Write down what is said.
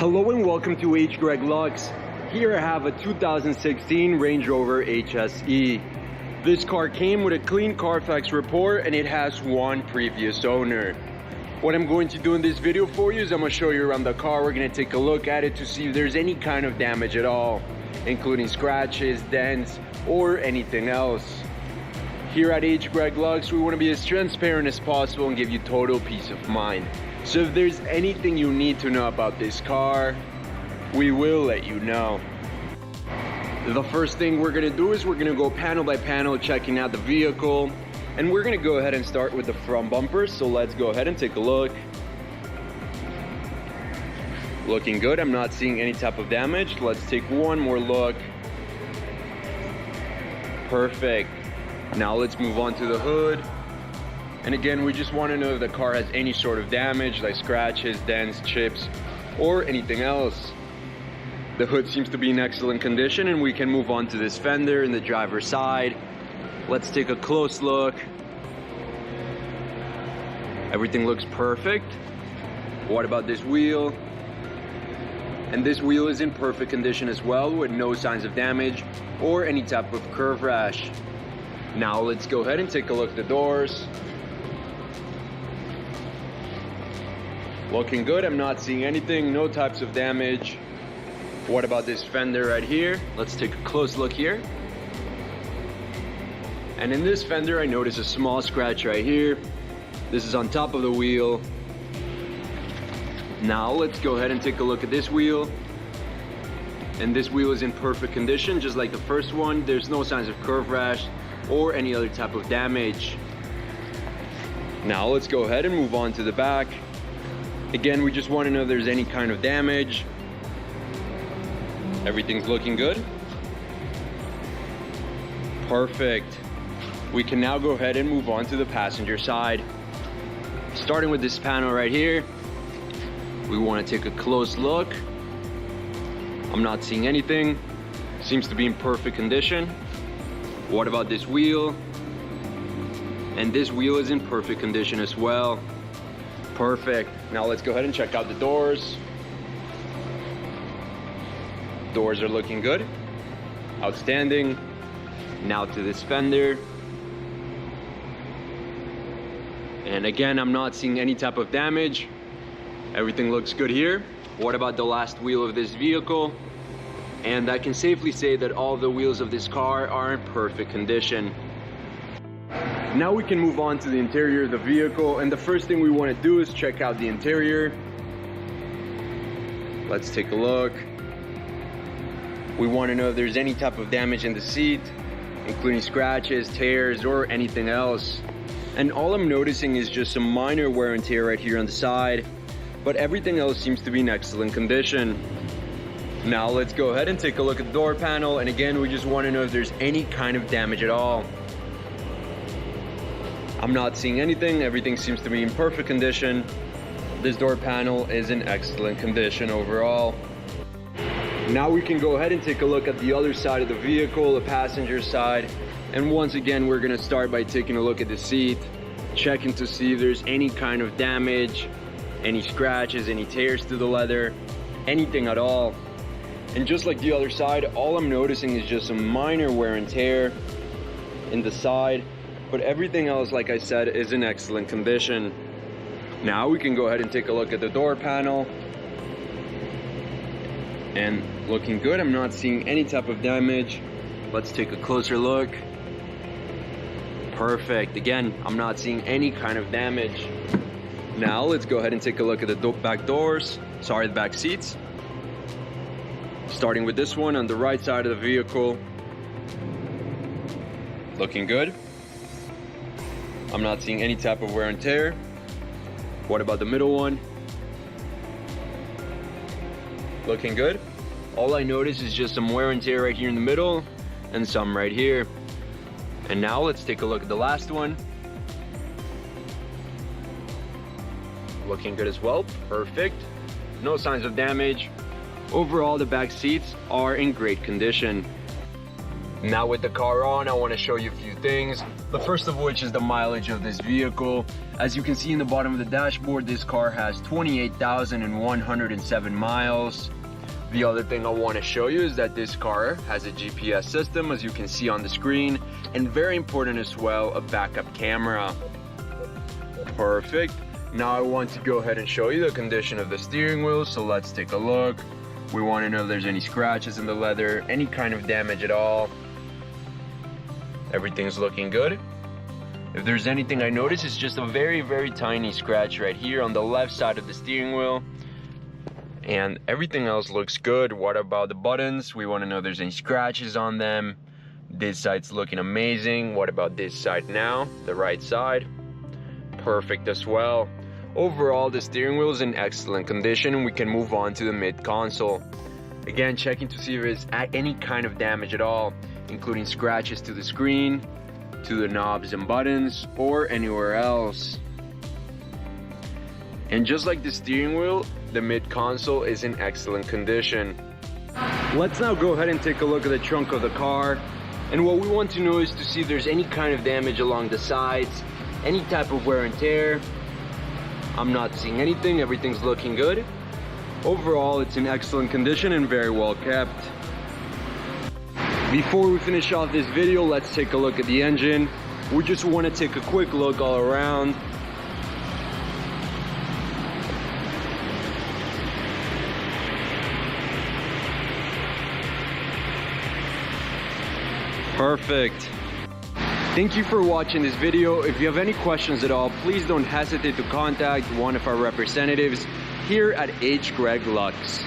Hello and welcome to H. Greg Lux. Here I have a 2016 Range Rover HSE. This car came with a clean Carfax report and it has one previous owner. What I'm going to do in this video for you is I'm going to show you around the car. We're going to take a look at it to see if there's any kind of damage at all, including scratches, dents, or anything else. Here at H. Greg Lux, we want to be as transparent as possible and give you total peace of mind. So if there's anything you need to know about this car, we will let you know. The first thing we're going to do is we're going to go panel by panel checking out the vehicle. And we're going to go ahead and start with the front bumper. So let's go ahead and take a look. Looking good. I'm not seeing any type of damage. Let's take one more look. Perfect. Now let's move on to the hood. And again, we just want to know if the car has any sort of damage, like scratches, dents, chips, or anything else. The hood seems to be in excellent condition, and we can move on to this fender in the driver's side. Let's take a close look. Everything looks perfect. What about this wheel? And this wheel is in perfect condition as well, with no signs of damage or any type of curve rash. Now let's go ahead and take a look at the doors. Looking good. I'm not seeing anything, no types of damage. What about this fender right here? Let's take a close look here. And in this fender, I notice a small scratch right here. This is on top of the wheel. Now let's go ahead and take a look at this wheel. And this wheel is in perfect condition, just like the first one. There's no signs of curve rash or any other type of damage. Now let's go ahead and move on to the back. Again, we just want to know if there's any kind of damage. Everything's looking good. Perfect. We can now go ahead and move on to the passenger side. Starting with this panel right here, we want to take a close look. I'm not seeing anything. Seems to be in perfect condition. What about this wheel? And this wheel is in perfect condition as well. Perfect. Now let's go ahead and check out the doors. Doors are looking good. Outstanding. Now to this fender. And again, I'm not seeing any type of damage. Everything looks good here. What about the last wheel of this vehicle? And I can safely say that all the wheels of this car are in perfect condition. Now we can move on to the interior of the vehicle, and the first thing we want to do is check out the interior. Let's take a look. We want to know if there's any type of damage in the seat, including scratches, tears, or anything else. And all I'm noticing is just some minor wear and tear right here on the side, but everything else seems to be in excellent condition. Now let's go ahead and take a look at the door panel, and again, we just want to know if there's any kind of damage at all. I'm not seeing anything. Everything seems to be in perfect condition. This door panel is in excellent condition overall. Now we can go ahead and take a look at the other side of the vehicle, the passenger side. And once again, we're going to start by taking a look at the seat, checking to see if there's any kind of damage, any scratches, any tears to the leather, anything at all. And just like the other side, all I'm noticing is just some minor wear and tear in the side. But everything else, like I said, is in excellent condition. Now we can go ahead and take a look at the door panel. And looking good. I'm not seeing any type of damage. Let's take a closer look. Perfect. Again, I'm not seeing any kind of damage. Now let's go ahead and take a look at the back doors. Sorry, the back seats. Starting with this one on the right side of the vehicle. Looking good. I'm not seeing any type of wear and tear. What about the middle one? Looking good. All I notice is just some wear and tear right here in the middle and some right here. And now let's take a look at the last one. Looking good as well. Perfect. No signs of damage. Overall, the back seats are in great condition. Now with the car on, I want to show you a few things. The first of which is the mileage of this vehicle. As you can see in the bottom of the dashboard, this car has 28,107 miles. The other thing I want to show you is that this car has a GPS system, as you can see on the screen, and very important as well, a backup camera. Perfect. Now I want to go ahead and show you the condition of the steering wheel, so let's take a look. We want to know if there's any scratches in the leather, any kind of damage at all. Everything's looking good. If there's anything I notice, it's just a very tiny scratch right here on the left side of the steering wheel. And everything else looks good. What about the buttons? We want to know if there's any scratches on them. This side's looking amazing. What about this side now? The right side? Perfect as well. Overall, the steering wheel is in excellent condition, and we can move on to the mid-console. Again, checking to see if there's any kind of damage at all, including scratches to the screen, to the knobs and buttons, or anywhere else. And just like the steering wheel, the mid-console is in excellent condition. Let's now go ahead and take a look at the trunk of the car. And what we want to know is to see if there's any kind of damage along the sides, any type of wear and tear. I'm not seeing anything, everything's looking good. Overall, it's in excellent condition and very well kept. Before we finish off this video, let's take a look at the engine. We just want to take a quick look all around. Perfect. Thank you for watching this video. If you have any questions at all, please don't hesitate to contact one of our representatives here at H. Greg Lux.